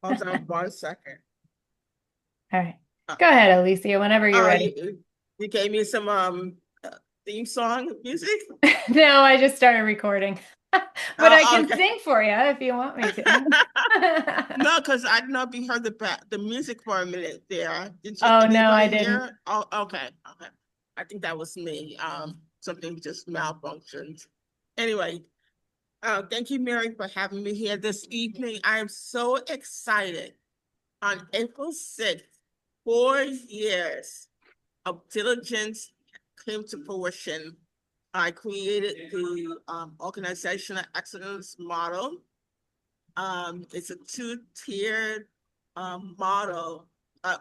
Hold on 1 second. All right. Uh, Go ahead, Alicia, whenever you're oh, ready. you gave me some theme song music? No, I just started recording. But I Oh, can okay. sing for you if you want me to. No, because I don't know if you heard the music for a minute there. Did you Oh, no, I anybody didn't. hear? Oh, okay, okay. I think that was me. Something just malfunctioned. Anyway, thank you, Mary, for having me here this evening. I am so excited. On April 6th, 4 years of diligence came to fruition. I created the organizational excellence model. It's a two-tiered model.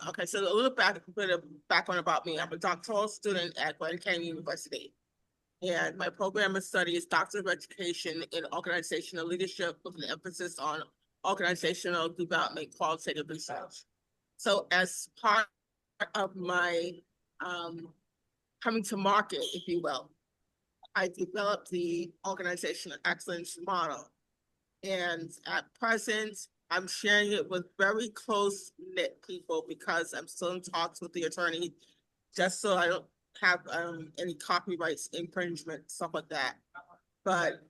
Okay, so a little bit of background about me. I'm a doctoral student at Grand Canyon University, and my program of study is Doctor of Education in Organizational Leadership with an emphasis on organizational development, qualitative research. So, as part of my um, coming to market, if you will, I developed the organizational excellence model. And at present, I'm sharing it with very close knit people because I'm still in talks with the attorney, just so I don't have any copyrights infringement, stuff like that. But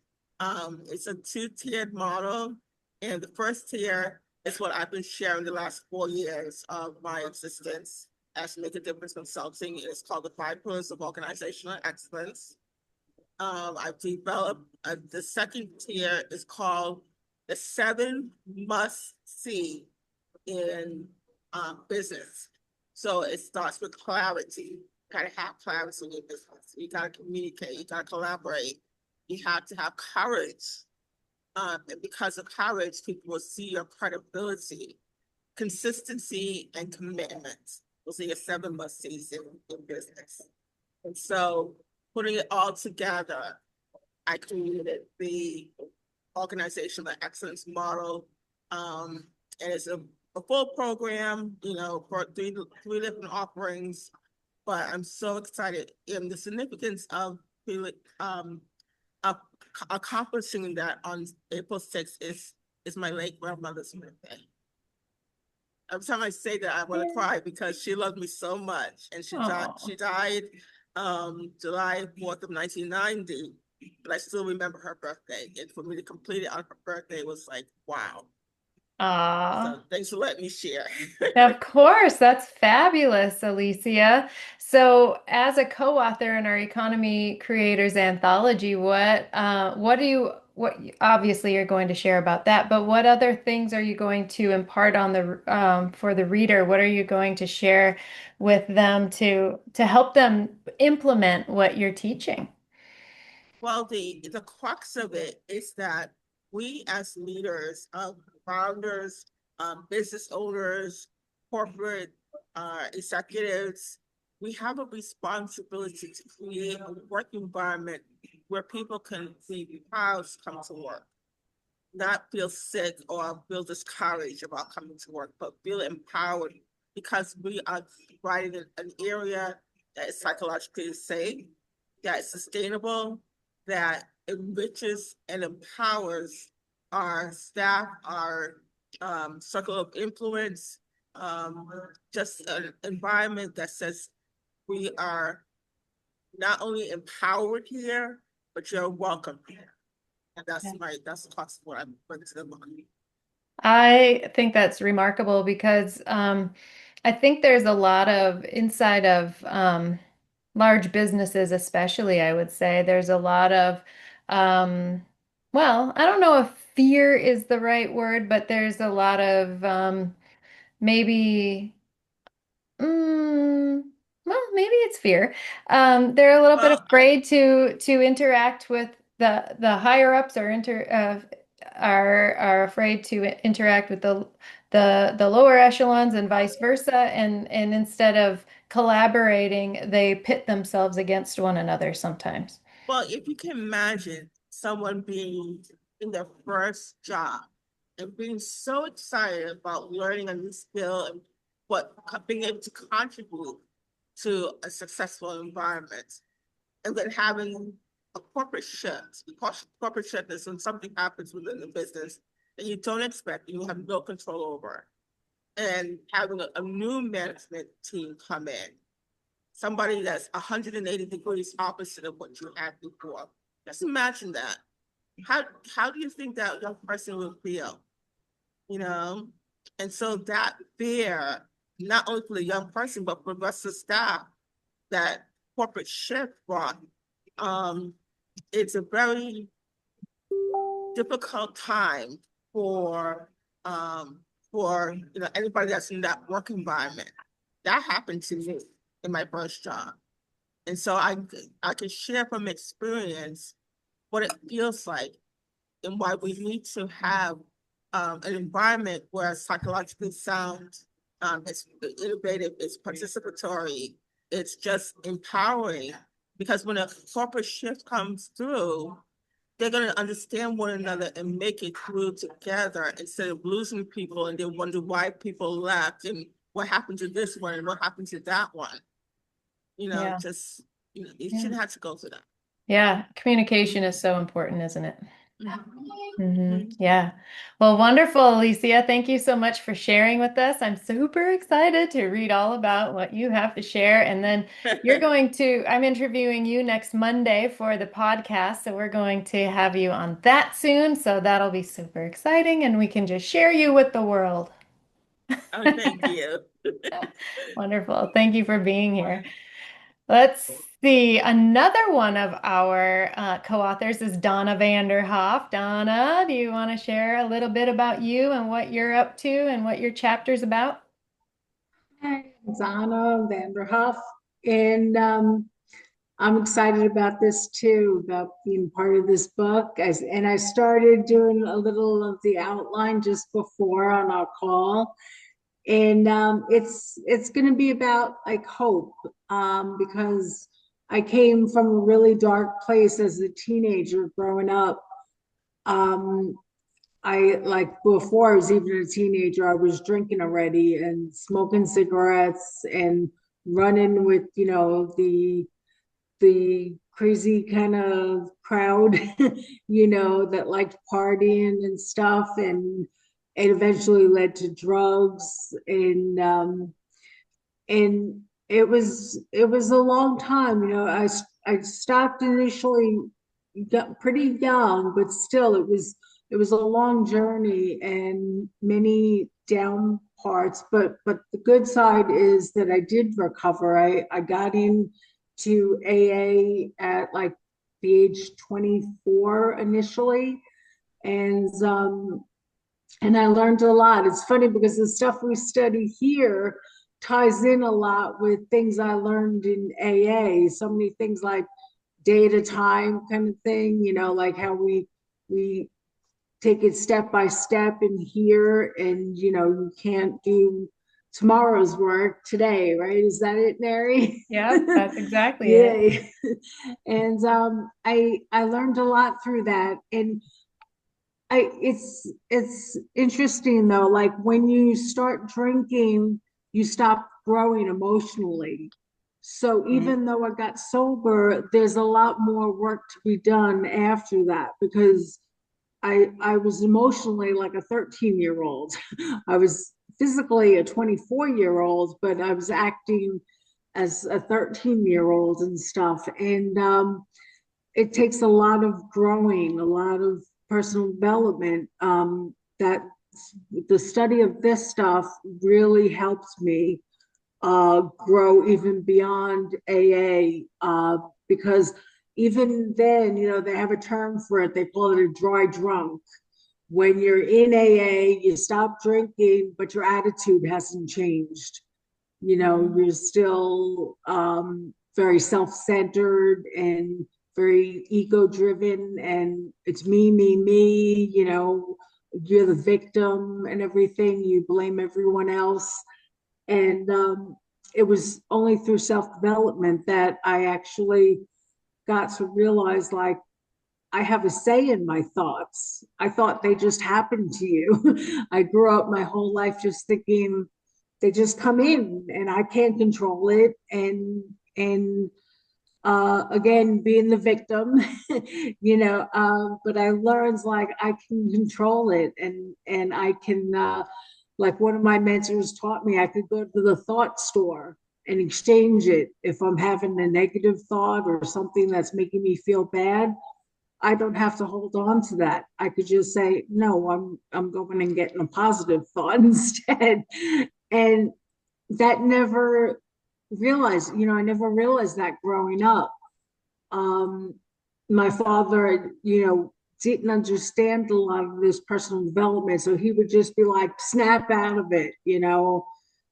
it's a two-tiered model. And the first tier is what I've been sharing the last 4 years of my existence as Make a Difference Consulting. It's called the Five Pillars of Organizational Excellence. I've developed the second tier is called the seven must see in business. So it starts with clarity. You gotta have clarity in your business. You gotta communicate. You gotta collaborate. You have to have courage. And because of courage, people will see your credibility, consistency, and commitment. Those are your seven must sees in business. And so putting it all together, I created the organizational excellence model. And it's a full program, for three different offerings. But I'm so excited in the significance um, of accomplishing that on April 6th is my late grandmother's birthday. Every time I say that, I want to cry because she loved me so much, and she died. Oh. She died July 4th of 1990, but I still remember her birthday. And for me to complete it on her birthday was like, wow. So Aw. thanks for letting me share. Of course, that's fabulous, Alicia. So, as a co-author in our Economy Creators Anthology, what obviously you're going to share about that, but what other things are you going to impart on the for the reader? What are you going to share with them to help them implement what you're teaching? Well, the crux of it is that we as leaders, founders, business owners, corporate executives, we have a responsibility to create a work environment where people can be proud to come to work, not feel sick or feel discouraged about coming to work, but feel empowered because we are providing an area that is psychologically safe, that is sustainable, that enriches and empowers our staff, our circle of influence, um, just an environment that says we are not only empowered here, but you're welcome here. And that's the cost of what I'm bringing to the market. I think that's remarkable because I think there's a lot of inside of large businesses, especially, I would say, there's a lot of, um, well, I don't know if fear is the right word, but there's a lot of maybe. Mm, well, maybe it's fear. They're a little bit Well, afraid to interact with the higher ups or are afraid to interact with the lower echelons and vice versa. And instead of collaborating, they pit themselves against one another sometimes. if you can imagine someone being in their first job and being so excited about learning a new skill and what being able to contribute to a successful environment, and then having a corporate shift. Corporate shift is when something happens within the business that you don't expect, and you have no control over. And having a new management team come in, somebody that's 180 degrees opposite of what you had before. Just imagine that. How do you think that young person will feel? You know? And so that fear, not only for the young person, but for the rest of the staff, that corporate shift brought, it's a very difficult time for anybody that's in that work environment. That happened to me in my first job. And so I can share from experience what it feels like and why we need to have an environment where it's psychologically sound, it's innovative, it's participatory, it's just empowering. Because when a corporate shift comes through, they're going to understand one another and make it through together instead of losing people and then wonder why people left and what happened to this one and what happened to that one. You know, Yeah. just, you Yeah. shouldn't have to go through that. Yeah. Communication is so important, isn't it? Mhm. Yeah. Well, wonderful, Alicia. Thank you so much for sharing with us. I'm super excited to read all about what you have to share. And then I'm interviewing you next Monday for the podcast. So we're going to have you on that soon. So that'll be super exciting and we can just share you with the world. Oh, thank you. Wonderful. Thank you for being here. Let's see. Another one of our co-authors is Donna Vanderhoff. Donna, do you want to share a little bit about you and what you're up to and what your chapter's about? Hi, it's Anna Vanderhoff, and I'm excited about this too, about being part of this book. And I started doing a little of the outline just before on our call, and it's going to be about like hope, because I came from a really dark place as a teenager growing up. Um, I like before I was even a teenager, I was drinking already and smoking cigarettes and running with, the crazy kind of crowd, that liked partying and stuff. And it eventually led to drugs. And it was a long time, I stopped initially, got pretty young, but still it was a long journey and many down parts. But the good side is that I did recover. I got into AA at like the age 24 initially, and I learned a lot. It's funny because the stuff we study here ties in a lot with things I learned in AA. So many things like day at a time kind of thing, like how we take it step by step in here, and you can't do tomorrow's work today, right? Is that it, Mary? Yep, that's exactly it. Yay. And I learned a lot through that. And it's interesting though, like when you start drinking, you stop growing emotionally. So even though I got sober, there's a lot more work to be done after that, because I was emotionally like a 13-year-old. I was physically a 24-year-old, but I was acting as a 13-year-old and stuff. And it takes a lot of growing, a lot of personal development. That the study of this stuff really helps me grow even beyond AA, because even then, they have a term for it. They call it a dry drunk. When you're in AA, you stop drinking, but your attitude hasn't changed. You're still very self-centered and very ego-driven, and it's me, you're the victim and everything. You blame everyone else. And it was only through self-development that I actually got to realize, like, I have a say in my thoughts. I thought they just happened to you. I grew up my whole life just thinking they just come in and I can't control it. And again, being the victim, but I learned like I can control it and I can, like one of my mentors taught me, I could go to the thought store and exchange it. If I'm having a negative thought or something that's making me feel bad, I don't have to hold on to that. I could just say, no, I'm going and getting a positive thought instead. And that never realized, I never realized that growing up. Um, my father, didn't understand a lot of this personal development. So he would just be like, snap out of it,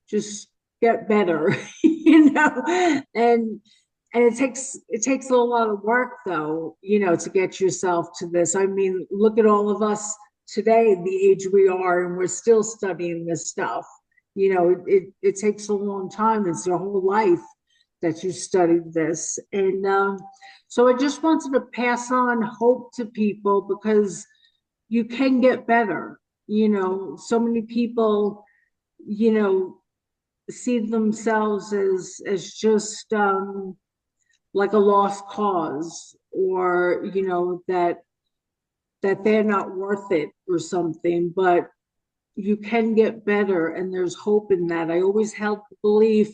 just get better, and it takes a lot of work though, to get yourself to this. I mean, look at all of us today, the age we are, and we're still studying this stuff. It takes a long time. It's your whole life that you studied this. And so I just wanted to pass on hope to people because you can get better. So many people, you know, see themselves as just like a lost cause, or that they're not worth it or something. But you can get better, and there's hope in that. I always held the belief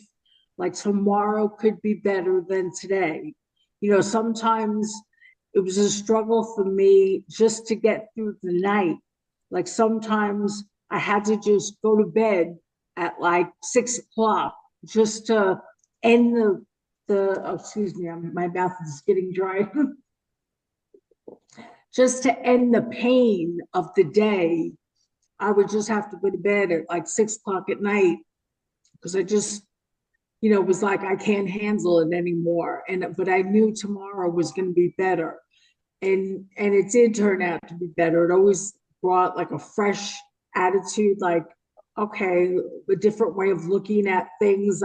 like tomorrow could be better than today. Sometimes it was a struggle for me just to get through the night. Like sometimes I had to just go to bed at like 6 o'clock just to end oh, excuse me, my mouth is getting dry. Just to end the pain of the day, I would just have to go to bed at like 6 o'clock at night because I just, was like, I can't handle it anymore. But I knew tomorrow was going to be better. And it did turn out to be better. It always brought like a fresh attitude, like, okay, a different way of looking at things,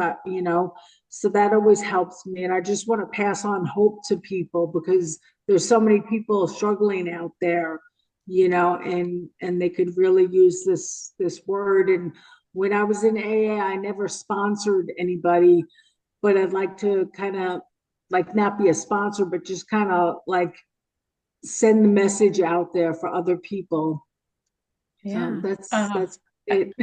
so that always helps me. And I just want to pass on hope to people because there's so many people struggling out there, and they could really use this word. And when I was in AA, I never sponsored anybody, but I'd like to kind of like not be a sponsor, but just kind of like send the message out there for other people. Yeah. That's I it.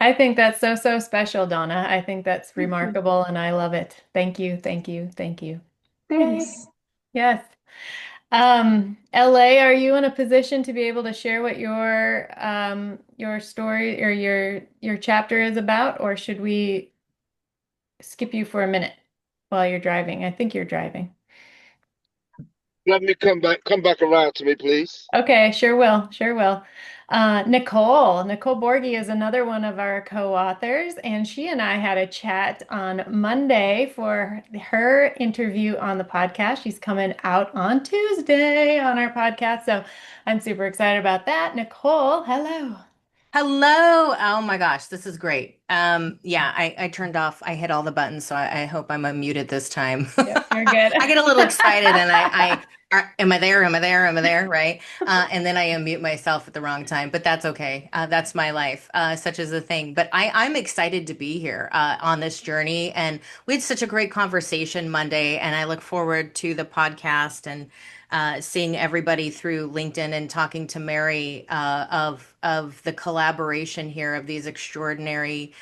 I think that's so, so special, Donna. I think that's remarkable and I love it. Thank you, thank you, thank you. Yay. Thanks. Yes. LA, are you in a position to be able to share what your story or your chapter is about, or should we skip you for a minute while you're driving? I think you're driving. Let me come back around to me, please. Okay, sure will, sure will. Nicole Borghi is another one of our co-authors, and she and I had a chat on Monday for her interview on the podcast. She's coming out on Tuesday on our podcast, so I'm super excited about that. Nicole, hello. Hello. Oh my gosh, this is great. Yeah, I turned off, I hit all the buttons, so I hope I'm unmuted this time. Yep, you're good. I get a little excited and am I there? Am I there? Am I there? Right? And then I unmute myself at the wrong time, but that's okay. That's my life. Such is the thing. But I'm excited to be here on this journey. And we had such a great conversation Monday, and I look forward to the podcast and seeing everybody through LinkedIn and talking to Mary of the collaboration here of these extraordinary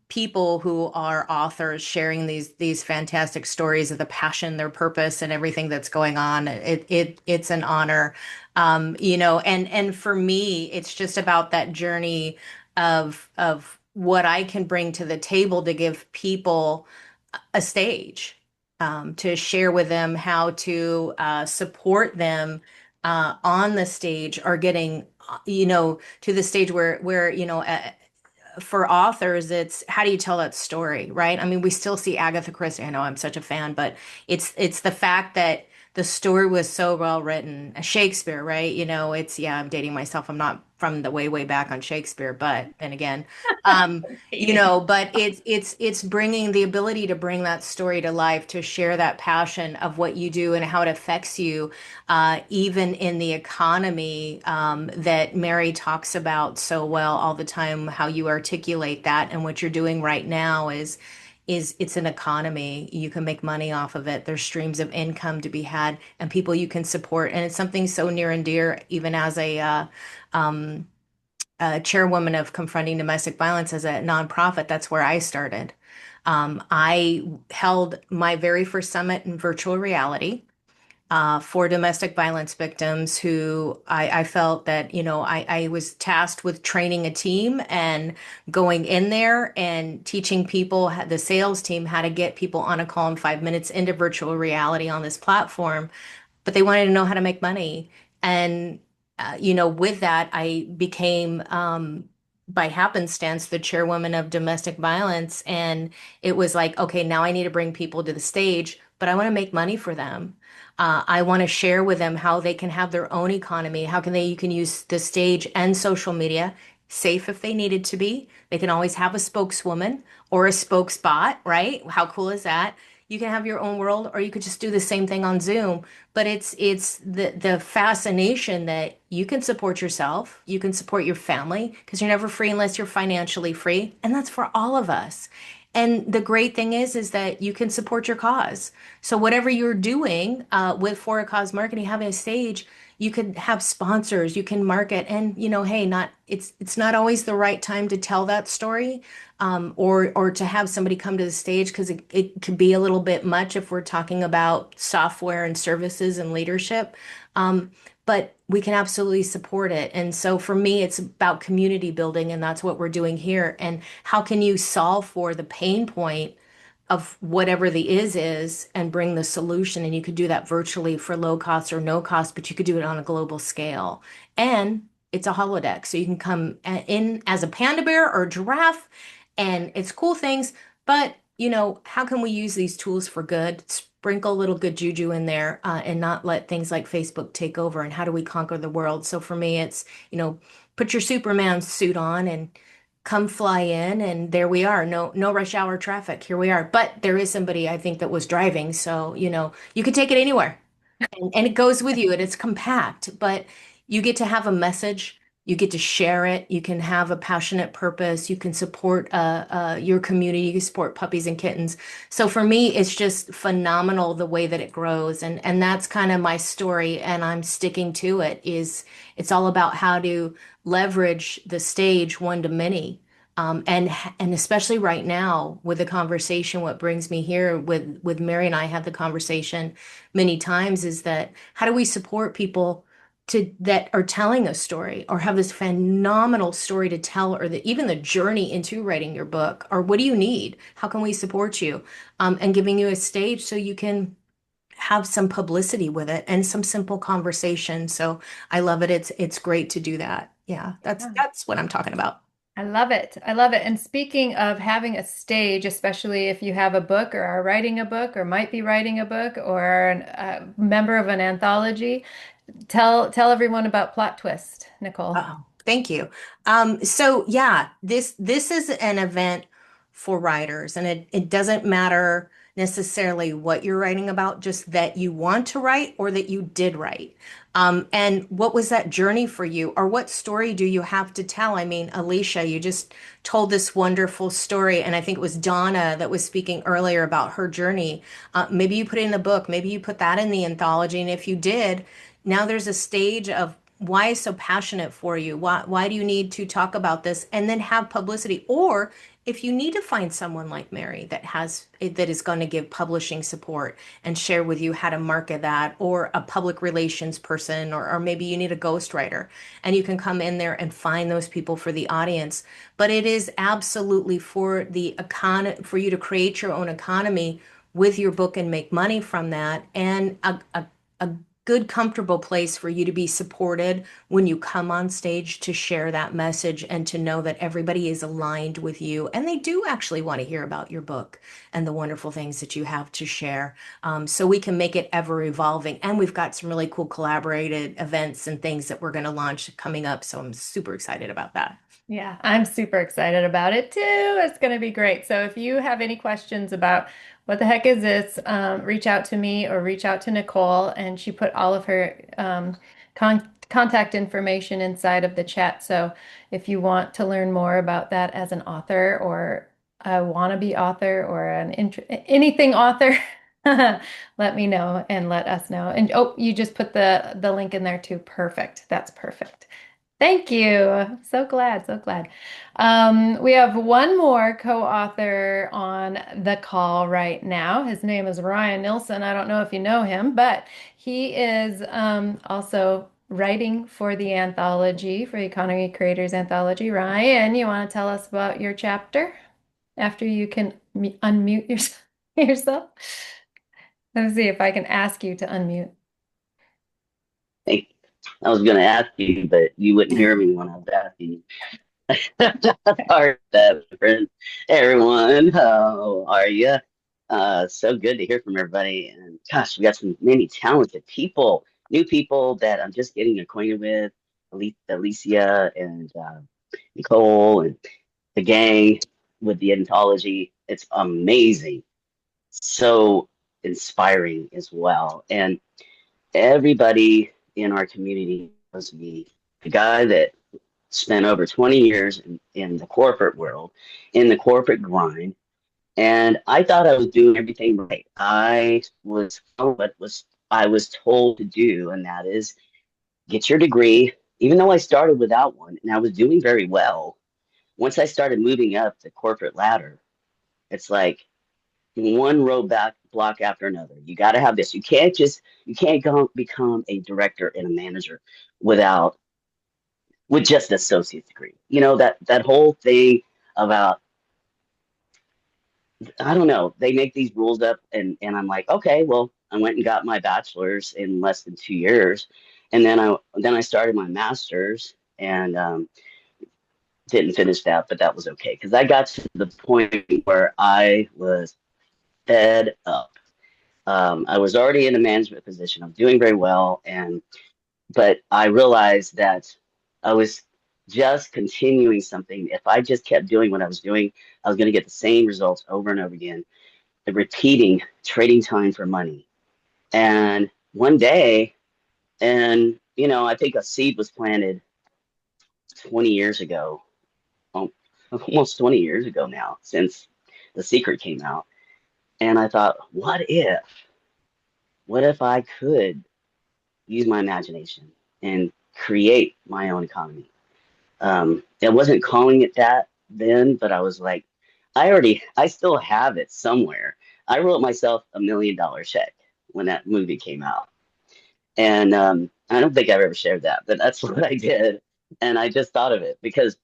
people who are authors sharing these fantastic stories of the passion, their purpose, and everything that's going on. It's an honor, and for me, it's just about that journey of what I can bring to the table to give people a stage, to share with them how to support them on the stage or getting, to the stage where for authors, it's how do you tell that story, right? I mean, we still see Agatha Christie. I know I'm such a fan, but it's the fact that the story was so well written. Shakespeare, right? Yeah, I'm dating myself. I'm not from the way back on Shakespeare, but then again, but it's bringing the ability to bring that story to life, to share that passion of what you do and how it affects you, even in the economy, that Mary talks about so well all the time, how you articulate that, and what you're doing right now is it's an economy. You can make money off of it. There's streams of income to be had and people you can support. And it's something so near and dear, even as um, a chairwoman of Confronting Domestic Violence as a nonprofit. That's where I started. I held my very first summit in virtual reality for domestic violence victims who I felt that, I was tasked with training a team and going in there and teaching people, the sales team, how to get people on a call in 5 minutes into virtual reality on this platform. But they wanted to know how to make money. And, with that, I became, by happenstance, the chairwoman of domestic violence. And it was like, okay, now I need to bring people to the stage, but I want to make money for them. I want to share with them how they can have their own economy. How can you can use the stage and social media, safe if they needed to be. They can always have a spokeswoman or a spokesbot, right? How cool is that? You can have your own world, or you could just do the same thing on Zoom. But it's the fascination that you can support yourself, you can support your family, because you're never free unless you're financially free, and that's for all of us. And the great thing is that you can support your cause. So whatever you're doing with For a Cause Marketing, having a stage, you could have sponsors, you can market, and hey, not it's not always the right time to tell that story, or to have somebody come to the stage because it could be a little bit much if we're talking about software and services and leadership. Um, but we can absolutely support it. And so for me, it's about community building, and that's what we're doing here. And how can you solve for the pain point of whatever the is and bring the solution? And you could do that virtually for low cost or no cost, but you could do it on a global scale. And it's a holodeck, so you can come in as a panda bear or a giraffe, and it's cool things. But how can we use these tools for good? Sprinkle a little good juju in there, and not let things like Facebook take over. And how do we conquer the world? So for me, it's put your Superman suit on and come fly in, and there we are. No rush hour traffic. Here we are. But there is somebody, I think, that was driving, so you can take it anywhere, and it goes with you, and it's compact, but you get to have a message. You get to share it. You can have a passionate purpose. You can support your community. You can support puppies and kittens. So for me, it's just phenomenal the way that it grows, and that's kind of my story, and I'm sticking to it. It's all about how to leverage the stage one to many. And especially right now with the conversation, what brings me here with Mary and I had the conversation many times, is that how do we support people that are telling a story or have this phenomenal story to tell, or even the journey into writing your book, or what do you need? How can we support you? And giving you a stage so you can have some publicity with it and some simple conversation. So I love it. It's great to do that. Yeah, Yeah. that's what I'm talking about. I love it. I love it. And speaking of having a stage, especially if you have a book or are writing a book or might be writing a book or a member of an anthology, tell everyone about Plot Twist, Nicole. Oh, thank you. So yeah, this is an event for writers, and it doesn't matter necessarily what you're writing about, just that you want to write or that you did write. And what was that journey for you, or what story do you have to tell? I mean, Alicia, you just told this wonderful story, and I think it was Donna that was speaking earlier about her journey. Maybe you put it in a book, maybe you put that in the anthology, and if you did, now there's a stage of why is so passionate for you? Why do you need to talk about this and then have publicity? Or if you need to find someone like Mary that is going to give publishing support and share with you how to market that, or a public relations person, or maybe you need a ghostwriter, and you can come in there and find those people for the audience. But it is absolutely for for you to create your own economy with your book and make money from that, and a good, comfortable place for you to be supported when you come on stage to share that message, and to know that everybody is aligned with you and they do actually want to hear about your book and the wonderful things that you have to share. So we can make it ever evolving. And we've got some really cool collaborated events and things that we're going to launch coming up. So I'm super excited about that. Yeah, I'm super excited about it too. It's going to be great. So if you have any questions about what the heck is this, reach out to me or reach out to Nicole, and she put all of her contact information inside of the chat. So if you want to learn more about that as an author, or a wannabe author or anything author, let me know and let us know. And oh, you just put the link in there too. Perfect. That's perfect. Thank you. So glad, so glad. We have one more co-author on the call right now. His name is Ryan Nilsson. I don't know if you know him, but he is also writing for the anthology, for Economy Creators Anthology. Ryan, you want to tell us about your chapter after you can unmute yourself? Let's see if I can ask you to unmute. Hey, I was going to ask you, but you wouldn't hear me when I was asking you. Sorry about that, friend. Hey, everyone, how are you? So good to hear from everybody. And gosh, we got some many talented people, new people that I'm just getting acquainted with. Alicia and Nicole and the gang with the anthology. It's amazing. So inspiring as well. And everybody in our community knows me, the guy that spent over 20 years in the corporate world, in the corporate grind, and I thought I was doing everything right. I was following what was I was told to do, and that is get your degree. Even though I started without one, and I was doing very well, once I started moving up the corporate ladder, it's like one roadblock block after another. You got to have this. You can't go become a director and a manager without with just an associate's degree. You know that whole thing about I don't know. They make these rules up, and I'm like, okay, well, I went and got my bachelor's in less than 2 years, and then I started my master's and didn't finish that, but that was okay because I got to the point where I was fed up. I was already in a management position. I was doing very well, but I realized that I was just continuing something. If I just kept doing what I was doing, I was going to get the same results over and over again. The repeating, trading time for money. And one day, and I think a seed was planted 20 years ago, almost 20 years ago now, since The Secret came out. And I thought, what if I could use my imagination and create my own economy? I wasn't calling it that then, but I was like, I still have it somewhere. I wrote myself $1 million check when that movie came out. And I don't think I've ever shared that, but that's what I did. And I just thought of it because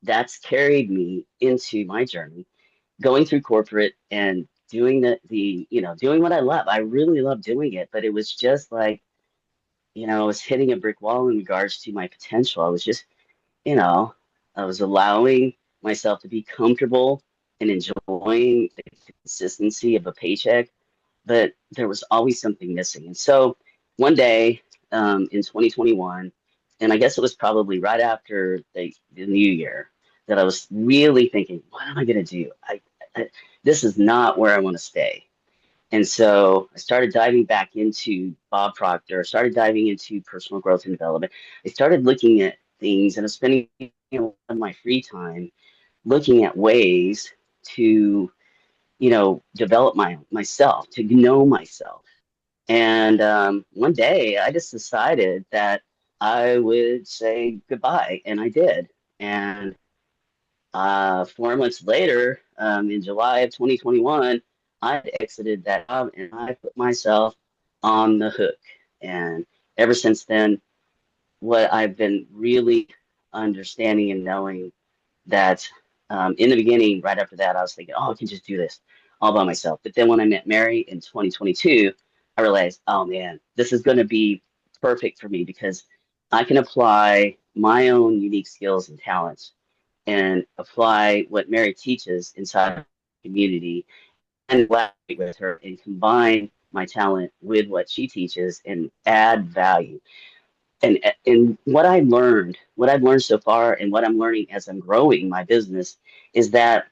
that's carried me into my journey, going through corporate and doing doing what I love. I really love doing it, but it was just like, I was hitting a brick wall in regards to my potential. I was just, I was allowing myself to be comfortable and enjoying the consistency of a paycheck, but there was always something missing. And so one day in 2021, and I guess it was probably right after the new year, that I was really thinking, what am I going to do? This is not where I want to stay. And so I started diving back into Bob Proctor, started diving into personal growth and development. I started looking at things and I was spending my free time looking at ways to, develop myself, to know myself. And one day I just decided that I would say goodbye, and I did. And 4 months later, in July of 2021, I exited that job and I put myself on the hook. And ever since then, what I've been really understanding and knowing that in the beginning, right after that, I was thinking, oh, I can just do this all by myself. But then when I met Mary in 2022, I realized, oh man, this is going to be perfect for me because I can apply my own unique skills and talents and apply what Mary teaches inside the community and collaborate with her and combine my talent with what she teaches and add value. And what I've learned so far and what I'm learning as I'm growing my business is that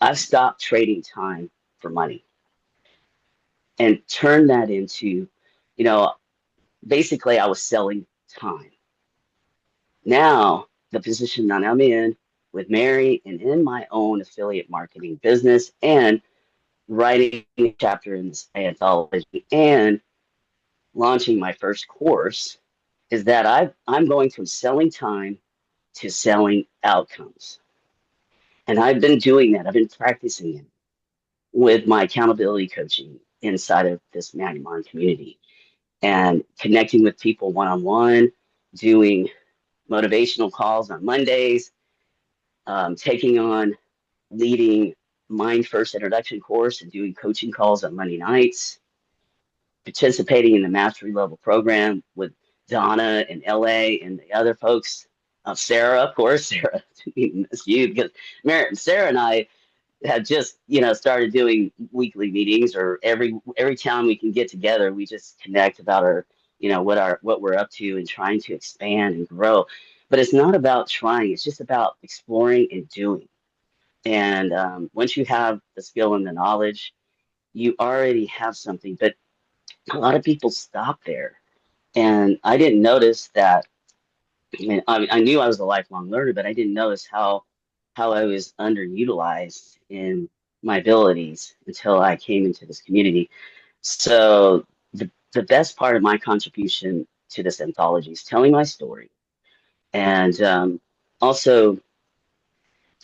I've stopped trading time for money and turned that into, basically I was selling time. Now, the position that I'm in with Mary and in my own affiliate marketing business and writing a chapter in this anthology and launching my first course is that I'm going from selling time to selling outcomes. And I've been doing that. I've been practicing it with my accountability coaching inside of this Magnamon community and connecting with people one-on-one, doing motivational calls on Mondays, taking on leading Mind First Introduction course and doing coaching calls on Monday nights, participating in the mastery level program with Donna and LA and the other folks. Sarah, of course, Sarah, miss you because Sarah and I have just started doing weekly meetings, or every time we can get together, we just connect about our what we're up to and trying to expand and grow. But it's not about trying; it's just about exploring and doing. And once you have the skill and the knowledge, you already have something. But a lot of people stop there, and I didn't notice that. I knew I was a lifelong learner, but I didn't notice how I was underutilized in my abilities until I came into this community. So the best part of my contribution to this anthology is telling my story, and also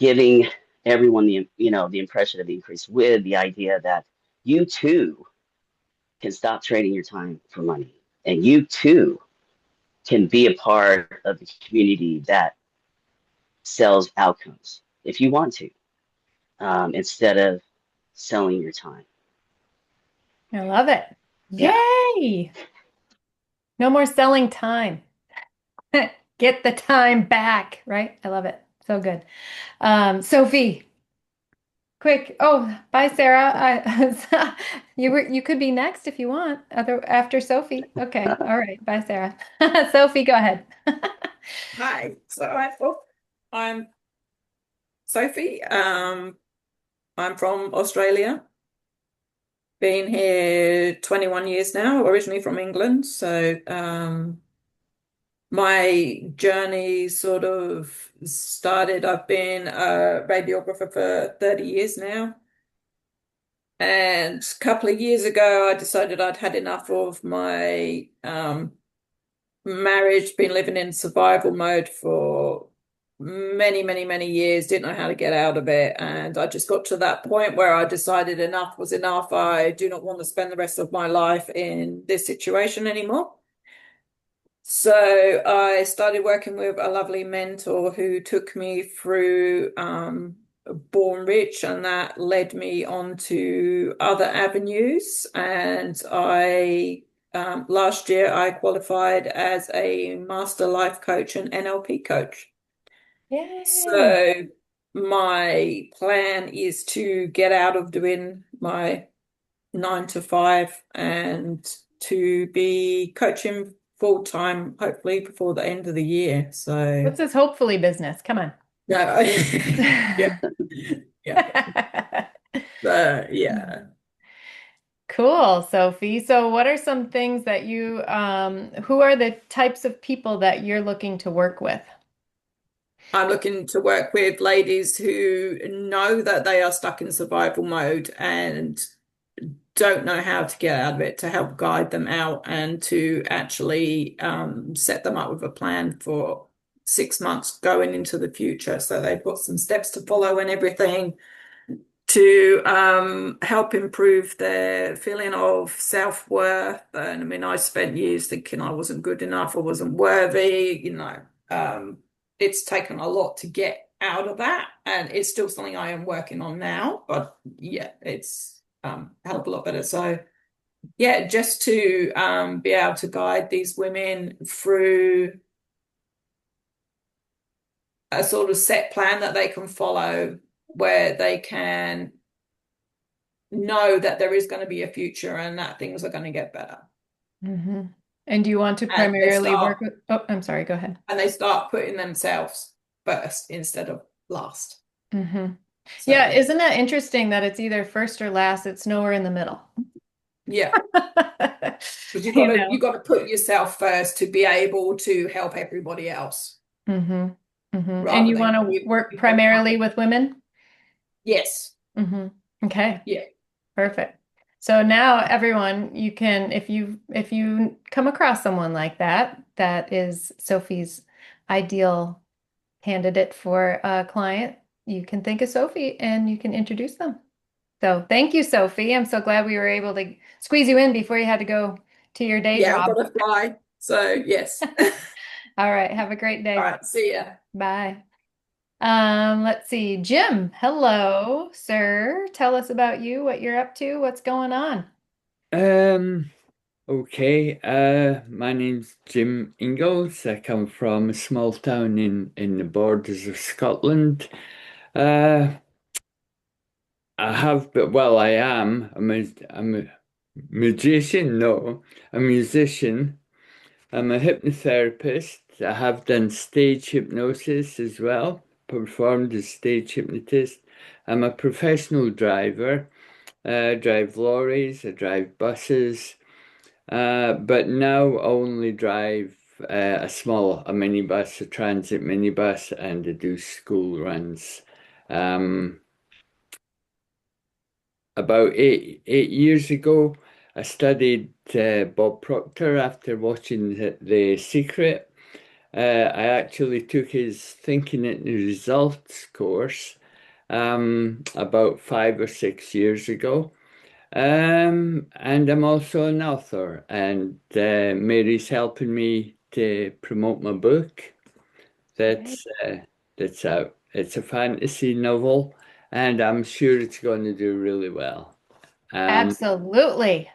giving everyone the impression of the increase with the idea that you too can stop trading your time for money, and you too can be a part of the community that sells outcomes if you want to, instead of selling your time. I love it. Yeah. Yay! No more selling time. Get the time back, right? I love it. So good. Sophie, quick. Oh, bye, Sarah. You could be next if you want. After Sophie. Okay. All right. Bye, Sarah. Sophie, go ahead. Hi, I'm Sophie. I'm from Australia. Been here 21 years now, originally from England. So my journey sort of started, I've been a radiographer for 30 years now. And a couple of years ago, I decided I'd had enough of my marriage, been living in survival mode for many, many, many years, didn't know how to get out of it. And I just got to that point where I decided enough was enough. I do not want to spend the rest of my life in this situation anymore. So I started working with a lovely mentor who took me through Born Rich, and that led me on to other avenues. And last year I qualified as a master life coach and NLP coach. Yay. So my plan is to get out of doing my 9 to 5 and to be coaching full time, hopefully before the end of the year. So What's this hopefully business? Come on. no, yeah, yeah. Yeah. Cool, Sophie. So what are some things that who are the types of people that you're looking to work with? I'm looking to work with ladies who know that they are stuck in survival mode and don't know how to get out of it, to help guide them out and to actually set them up with a plan for 6 months going into the future. So they've got some steps to follow and everything to help improve their feeling of self-worth. And I mean, I spent years thinking I wasn't good enough, I wasn't worthy, it's taken a lot to get out of that, and it's still something I am working on now, but yeah, it's a hell of a lot better. So yeah, just to be able to guide these women through a sort of set plan that they can follow, where they can know that there is going to be a future and that things are going to get better. Mm-hmm. And do you want to primarily work with, I'm sorry, go ahead. And they start putting themselves first instead of last. Mm-hmm. So, Yeah, isn't that interesting that it's either first or last? It's nowhere in the middle. yeah. But you got to put yourself first to be able to help everybody else. Mm-hmm. And rather you than want to give work people primarily money. with women? Yes. Okay. Yeah. Perfect. So now everyone, you can, if you come across someone like that, that is Sophie's ideal candidate for a client, you can think of Sophie and you can introduce them. So thank you, Sophie. I'm so glad we were able to squeeze you in before you had to go to your day Yeah, I've job. got to fly. So yes. All right. Have a great day. All right. See ya. Bye. Let's see. Jim, hello, sir. Tell us about you, what you're up to, what's going on. Okay, my name's Jim Ingalls. I come from a small town in the borders of Scotland. I am I'm a magician, no, a musician. I'm a hypnotherapist. I have done stage hypnosis as well, performed as stage hypnotist. I'm a professional driver. I drive lorries, I drive buses. But now I only drive a minibus, a transit minibus, and I do school runs. About eight years ago, I studied Bob Proctor after watching The Secret. I actually took his Thinking It Results course about 5 or 6 years ago. And I'm also an author, and Mary's helping me to promote my book that's out. It's a fantasy novel, and I'm sure it's going to do really well. Absolutely.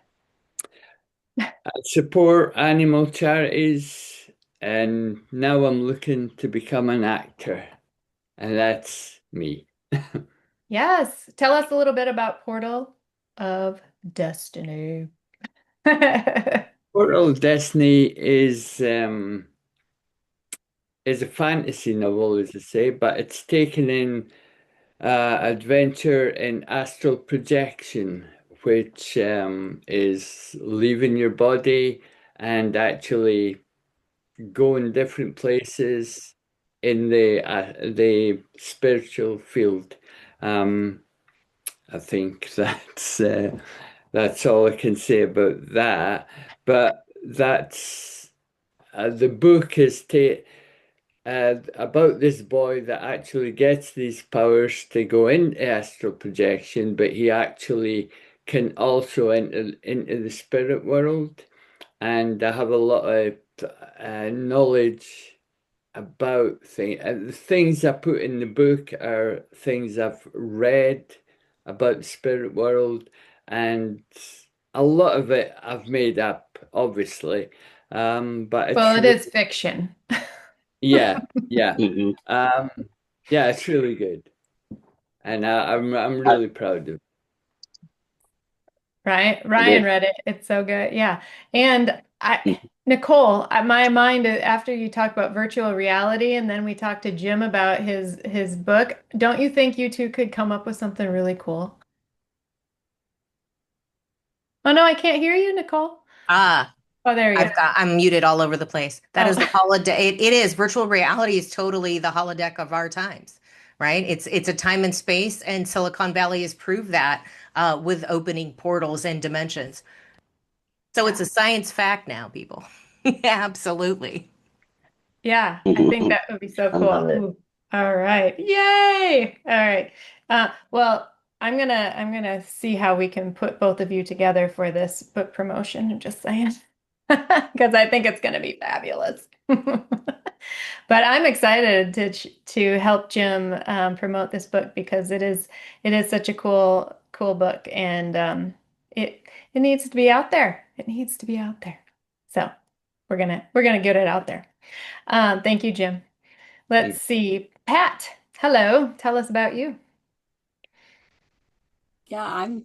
I support animal charities, and now I'm looking to become an actor, and that's me. Yes. Tell us a little bit about Portal of Destiny. Portal of Destiny is a fantasy novel, as I say, but it's taken in adventure in astral projection, which is leaving your body and actually going different places in the spiritual field. I think that's all I can say about that. But that's the book is about this boy that actually gets these powers to go into astral projection, but he actually can also enter into the spirit world. And I have a lot of knowledge about things. The things I put in the book are things I've read about the spirit world, and a lot of it I've made up, obviously. But Well, it it's is fiction. yeah, yeah. Mhm. Yeah, it's really good, and I'm really proud of it. Right? It Ryan is. read it. It's so good. Yeah. And Nicole, my mind, after you talk about virtual reality and then we talked to Jim about his book, don't you think you two could come up with something really cool? Oh no, I can't hear you, Nicole. Ah, Oh, there you go. I'm muted all over the place. That is Oh. the holodeck. It is virtual reality is totally the holodeck of our times, right? It's a time and space, and Silicon Valley has proved that with opening portals and dimensions. So it's a science fact now, people. Absolutely. Yeah, I think that would be so I love cool. it. Ooh. All right. Yay. All right. Well, I'm gonna see how we can put both of you together for this book promotion. I'm just saying. Because I think it's gonna be fabulous. But I'm excited to help Jim promote this book because it is such a cool book and it needs to be out there. It needs to be out there. So we're gonna get it out there. Thank you, Jim. Let's see. Pat, hello. Tell us about you. Yeah,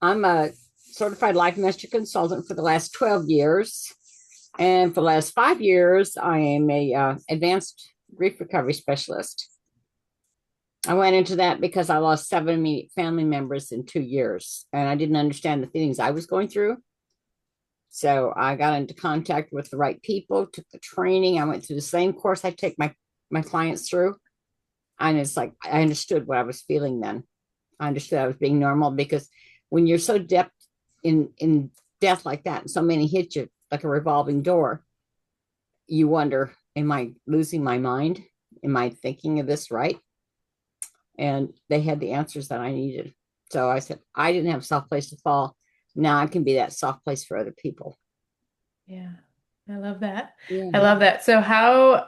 I'm a certified life master consultant for the last 12 years. And for the last 5 years, I am a advanced grief recovery specialist. I went into that because I lost 7 immediate family members in 2 years, and I didn't understand the feelings I was going through. So I got into contact with the right people, took the training. I went through the same course I take my my clients through. And it's like I understood what I was feeling then. I understood I was being normal, because when you're so depth in death like that, and so many hit you like a revolving door, you wonder, am I losing my mind? Am I thinking of this right? And they had the answers that I needed. So I said, I didn't have a soft place to fall. Now I can be that soft place for other people. Yeah, I love that. Yeah. I love that. So how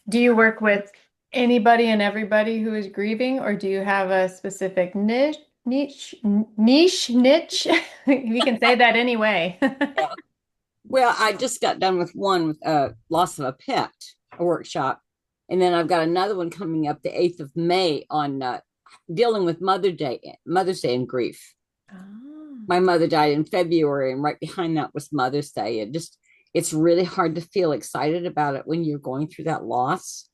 do you work with anybody and everybody who is grieving, or do you have a specific niche? You can say that anyway. Yeah. Well, I just got done with one with loss of a pet, a workshop. And then I've got another one coming up the 8th of May on dealing with Mother's Day and grief. Oh. My mother died in February, and right behind that was Mother's Day. It's really hard to feel excited about it when you're going through that loss.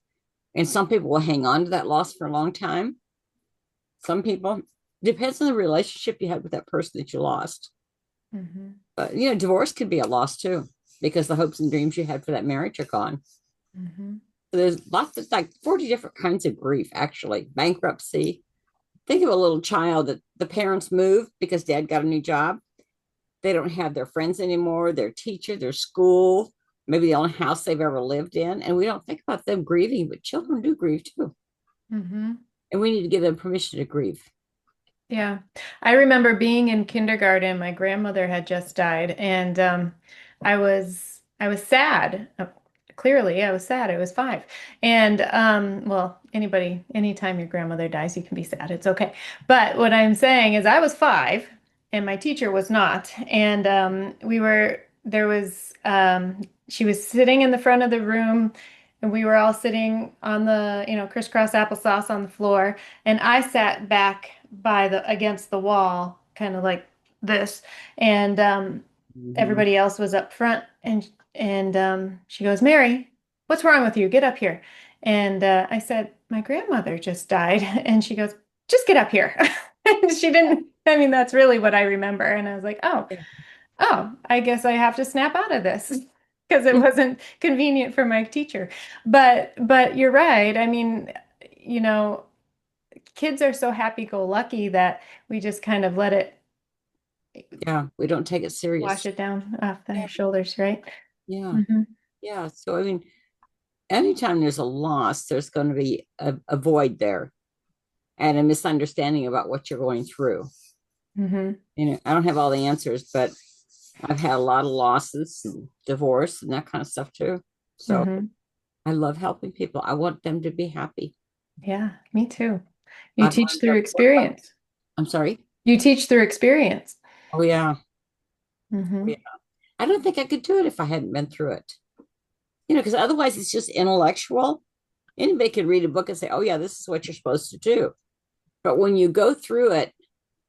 And some people will hang on to that loss for a long time. Some people, depends on the relationship you had with that person that you lost. Mm-hmm. But, divorce could be a loss too, because the hopes and dreams you had for that marriage are gone. Mm-hmm. So there's lots of, like 40 different kinds of grief, actually. Bankruptcy. Think of a little child that the parents moved because dad got a new job. They don't have their friends anymore, their teacher, their school, maybe the only house they've ever lived in. And we don't think about them grieving, but children do grieve too. Mm-hmm. And we need to give them permission to grieve. Yeah. I remember being in kindergarten. My grandmother had just died, and I was sad. Clearly, I was sad. I was 5. And well, anytime your grandmother dies, you can be sad. It's okay. But what I'm saying is I was 5 and my teacher was not. And she was sitting in the front of the room, and we were all sitting on the, crisscross applesauce on the floor. And I sat back against the wall, kind of like this. And everybody else was up front. And she goes, "Mary, what's wrong with you? Get up here." And I said, "My grandmother just died." And she goes, "Just get up here." And she didn't, that's really what I remember. And I was like, oh, I guess I have to snap out of this because it wasn't convenient for my teacher. But you're right. Kids are so happy-go-lucky that we just kind of let it Yeah, we don't take it serious. wash it down off their shoulders, right? Yeah. Mm-hmm. Yeah. So, anytime there's a loss, there's going to be a void there and a misunderstanding about what you're going through. Mm-hmm. I don't have all the answers, but I've had a lot of losses and divorce and that kind of stuff too. So Mm-hmm. I love helping people. I want them to be happy. Yeah, me too. You I've teach learned through that- experience. I'm sorry. You teach through experience. Oh yeah. Mm-hmm. Yeah. I don't think I could do it if I hadn't been through it. Because otherwise it's just intellectual. Anybody could read a book and say, "Oh yeah, this is what you're supposed to do." But when you go through it,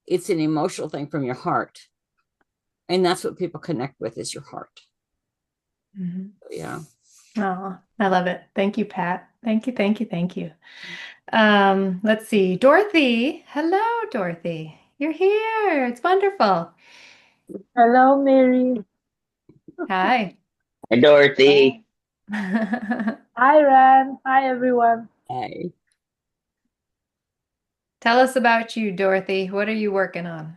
it's an emotional thing from your heart. And that's what people connect with, is your heart. Mm-hmm. So, yeah. Oh, I love it. Thank you, Pat. Thank you, thank you, thank you. Let's see. Dorothy. Hello, Dorothy. You're here. It's wonderful. Hello, Mary. Hi. Hi, Dorothy. Hi, Ran. Hi, everyone. Hey. Tell us about you, Dorothy. What are you working on?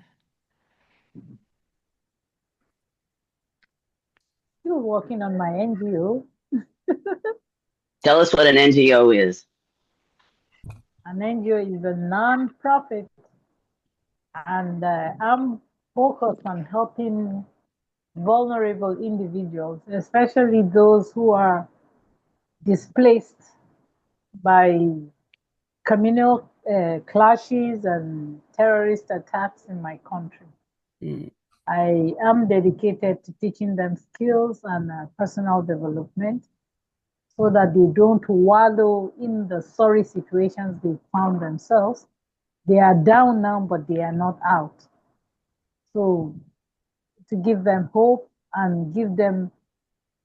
Still working on my NGO. Tell us what an NGO is. An NGO is a non-profit, and I'm focused on helping vulnerable individuals, especially those who are displaced by communal clashes and terrorist attacks in my country. Mm. I am dedicated to teaching them skills and personal development so that they don't wallow in the sorry situations they found themselves. They are down now, but they are not out. So to give them hope and give them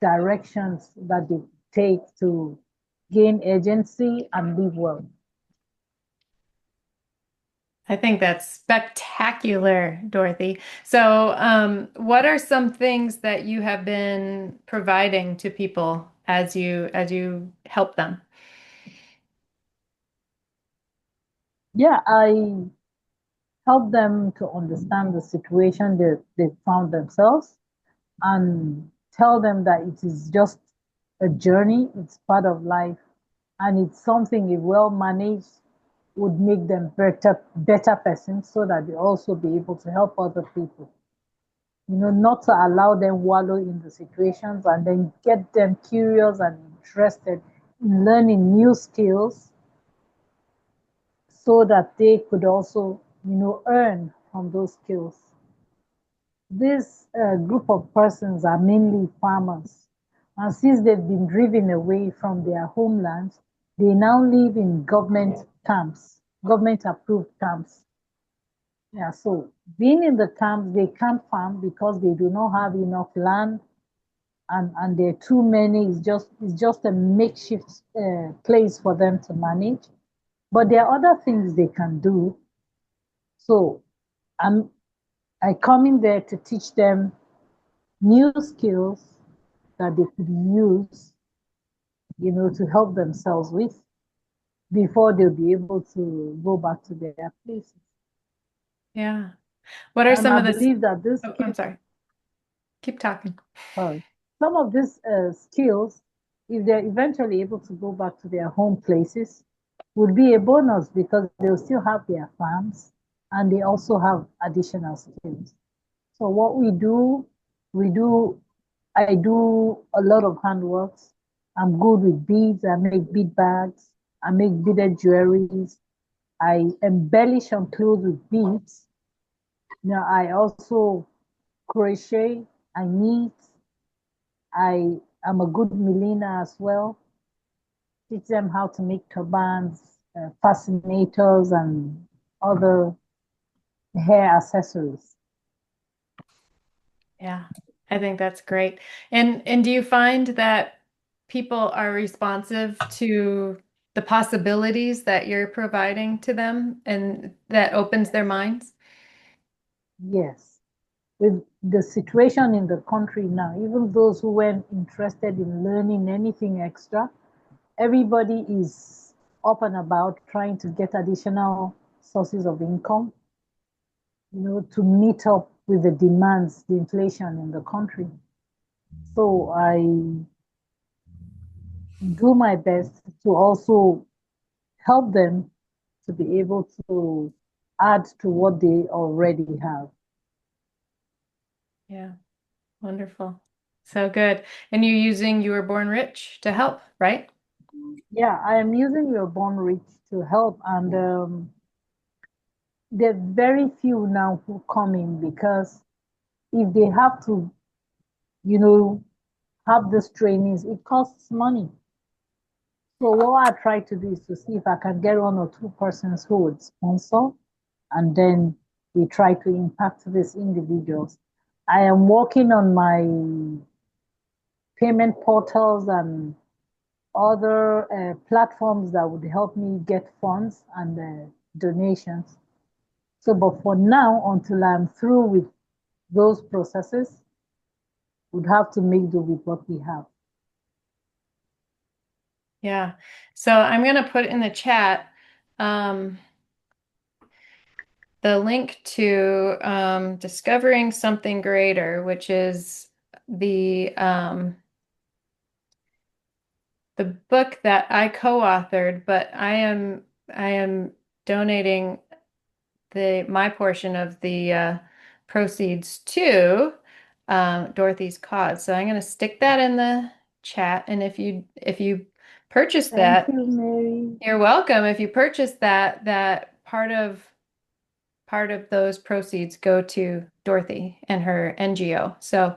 directions that they take to gain agency and live well. I think that's spectacular, Dorothy. So, what are some things that you have been providing to people as you help them? Yeah, I help them to understand the situation that they found themselves and tell them that it is just a journey, it's part of life, and it's something if well managed would make them better persons so that they also be able to help other people. Not to allow them wallow in the situations and then get them curious and interested in learning new skills so that they could also, earn from those skills. This group of persons are mainly farmers. And since they've been driven away from their homelands, they now live in government camps, government approved camps. Yeah, so being in the camps, they can't farm because they do not have enough land and there are too many. It's just a makeshift place for them to manage. But there are other things they can do. So I'm I come in there to teach them new skills that they could use, to help themselves with before they'll be able to go back to their places. Yeah. What are And some I of the, believe that this, oh, I'm sorry. Keep talking. sorry, some of these skills, if they're eventually able to go back to their home places, would be a bonus because they'll still have their farms and they also have additional skills. So what we do, I do a lot of handworks. I'm good with beads. I make bead bags. I make beaded jewelries. I embellish on clothes with beads. Now I also crochet. I knit. I am a good milliner as well. Teach them how to make turbans, fascinators, and other hair accessories. Yeah, I think that's great. And do you find that people are responsive to the possibilities that you're providing to them and that opens their minds? Yes. With the situation in the country now, even those who weren't interested in learning anything extra, everybody is up and about trying to get additional sources of income, to meet up with the demands, the inflation in the country. So I do my best to also help them to be able to add to what they already have. Yeah, wonderful. So good. And you're using You Were Born Rich to help, right? Yeah, I am using your Born Rich to help, and there are very few now who come in because if they have to, you know, have these trainings, it costs money. So what I try to do is to see if I can get one or two persons who would sponsor, and then we try to impact these individuals. I am working on my payment portals and other platforms that would help me get funds and donations. So, but for now, until I'm through with those processes, we'd have to make do with what we have. Yeah. So I'm going to put in the chat um, the link to Discovering Something Greater, which is the book that I co-authored, but I am donating my portion of the proceeds to Dorothy's cause. So I'm going to stick that in the chat, and if you purchase Thank that, you, Mary. you're welcome. If you purchase that part of those proceeds go to Dorothy and her NGO. So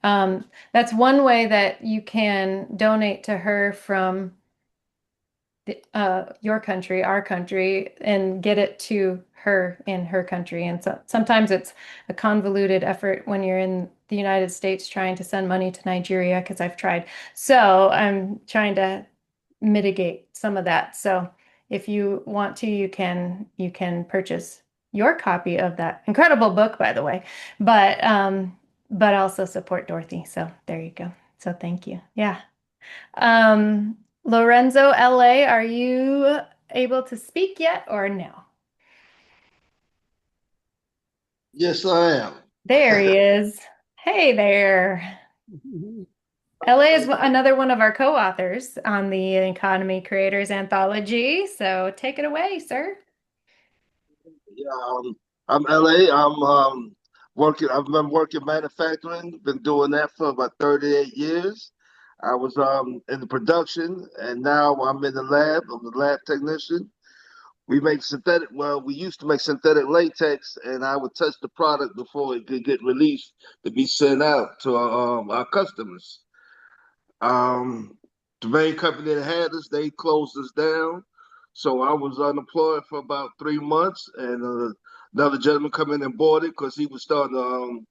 that's one way that you can donate to her from your country, our country, and get it to her in her country. And so sometimes it's a convoluted effort when you're in the United States trying to send money to Nigeria, because I've tried. So I'm trying to mitigate some of that. So if you want to, you can purchase your copy of that incredible book, by the way, but also support Dorothy. So there you go. So thank you. Yeah. Lorenzo, LA, are you able to speak yet or no? Yes, I am. There he is. Hey there. LA is another one of our co-authors on the Economy Creators Anthology. So take it away, sir. Yeah, I'm LA. I'm working. I've been working manufacturing. Been doing that for about 38 years. I was in the production, and now I'm in the lab. I'm the lab technician. We make synthetic. Well, we used to make synthetic latex, and I would test the product before it could get released to be sent out to our customers. Um, the main company that had us, they closed us down. So I was unemployed for about 3 months, and another gentleman come in and bought it because he was starting to.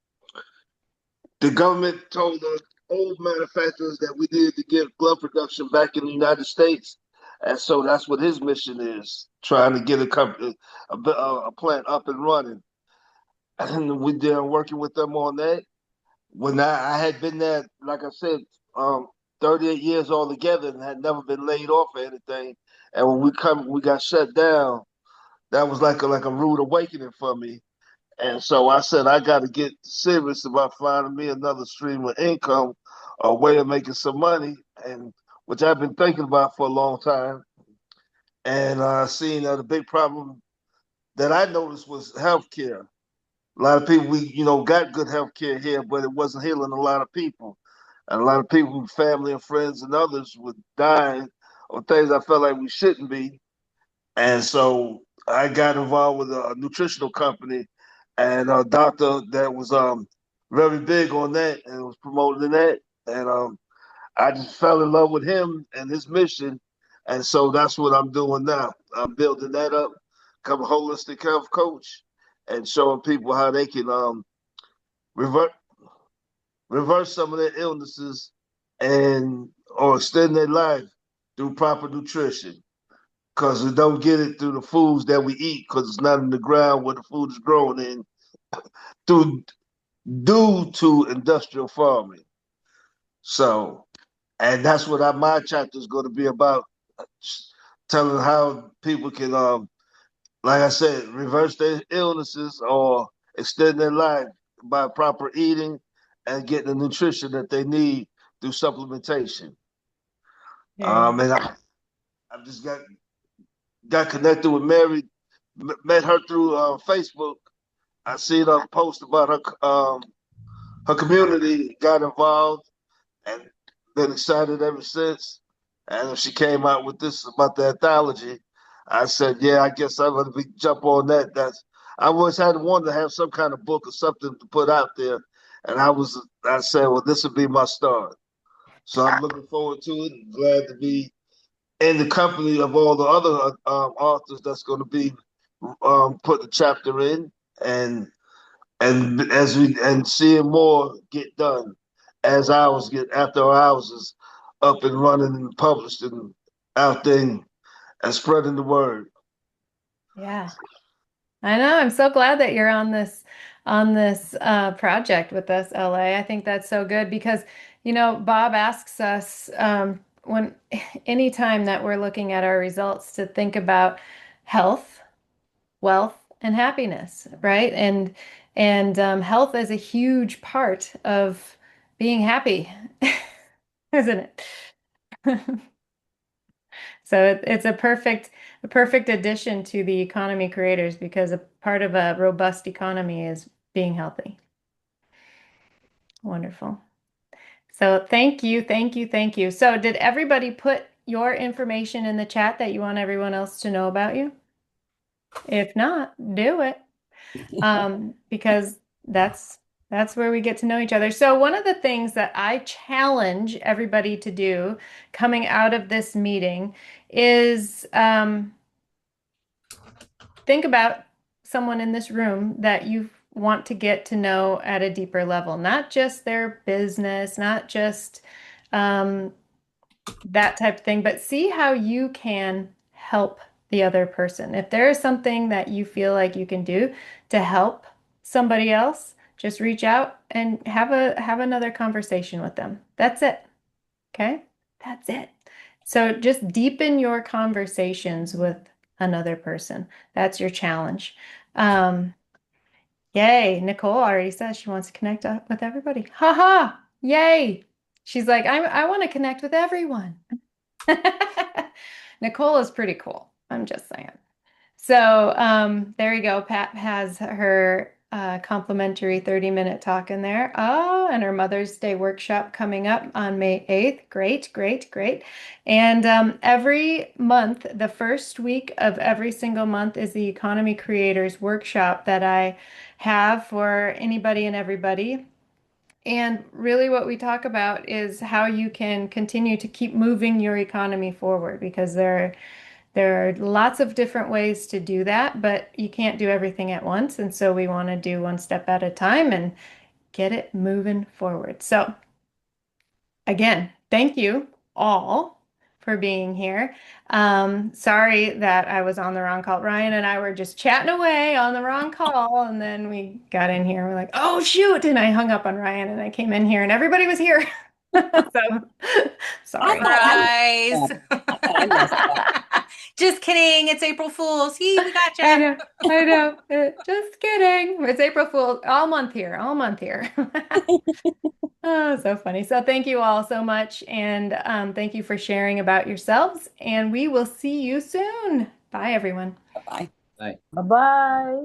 The government told the old manufacturers that we needed to get glove production back in the United States, and so that's what his mission is: trying to get a company, a plant up and running. And we did working with them on that. When I had been there, like I said, um, 38 years altogether and had never been laid off or anything. And when we got shut down, that was like a rude awakening for me. And so I said, I got to get serious about finding me another stream of income, a way of making some money, and which I've been thinking about for a long time. And seeing that the big problem that I noticed was healthcare. A lot of people, got good health care here, but it wasn't healing a lot of people. And a lot of people, family and friends and others, were dying of things I felt like we shouldn't be. And so I got involved with a nutritional company and a doctor that was very big on that and was promoting that. And I just fell in love with him and his mission. And so that's what I'm doing now. I'm building that up, become a holistic health coach and showing people how they can revert, reverse some of their illnesses and or extend their life through proper nutrition. Because we don't get it through the foods that we eat, because it's not in the ground where the food is growing in, through due to industrial farming. So, and that's what my chapter is going to be about, telling how people can, like I said, reverse their illnesses or extend their life by proper eating and getting the nutrition that they need through supplementation. And I just got connected with Mary, met her through Facebook. I seen her post about her community, got involved, and been excited ever since. And when she came out with this about the anthology, I said, "Yeah, I guess I'm gonna jump on that." I always had wanted to have some kind of book or something to put out there, and I said, "Well, this would be my start." So I'm looking forward to it. Glad to be in the company of all the other authors that's going to be put the chapter in, and seeing more get done as ours get after ours is up and running and published and out there and spreading the word. Yeah. I know. I'm so glad that you're on this project with us, LA. I think that's so good because, Bob asks us when anytime that we're looking at our results to think about health, wealth, and happiness, right? And health is a huge part of being happy, isn't it? So it's a perfect addition to the economy creators because a part of a robust economy is being healthy. Wonderful. So thank you, thank you, thank you. So did everybody put your information in the chat that you want everyone else to know about you? If not, do it. Because that's where we get to know each other. So one of the things that I challenge everybody to do coming out of this meeting is think about someone in this room that you want to get to know at a deeper level, not just their business, not just that type of thing, but see how you can help the other person. If there is something that you feel like you can do to help somebody else, just reach out and have another conversation with them. That's it. Okay? That's it. So just deepen your conversations with another person. That's your challenge. Yay. Nicole already says she wants to connect up with everybody. Haha. Yay. She's like, I want to connect with everyone. Nicole is pretty cool. I'm just saying. So there you go. Pat has her complimentary 30-minute talk in there. Oh, and her Mother's Day workshop coming up on May 8th. Great, great, great. And every month, the first week of every single month is the Economy Creators Workshop that I have for anybody and everybody. And really, what we talk about is how you can continue to keep moving your economy forward because there are lots of different ways to do that, but you can't do everything at once. And so we want to do one step at a time and get it moving forward. So, again, thank you all for being here. Sorry that I was on the wrong call. Ryan and I were just chatting away on the wrong call, and then we got in here. We're like, oh, shoot. And I hung up on Ryan and I came in here and everybody was here. So, sorry. Surprise. I messed up. Just kidding. It's April Fool's. Yee, we got I you. know, I know. Just kidding. It's April Fool all month here, all month here. Oh, so funny. So thank you all so much. And thank you for sharing about yourselves. And we will see you soon. Bye, everyone. Bye-bye. Bye-bye.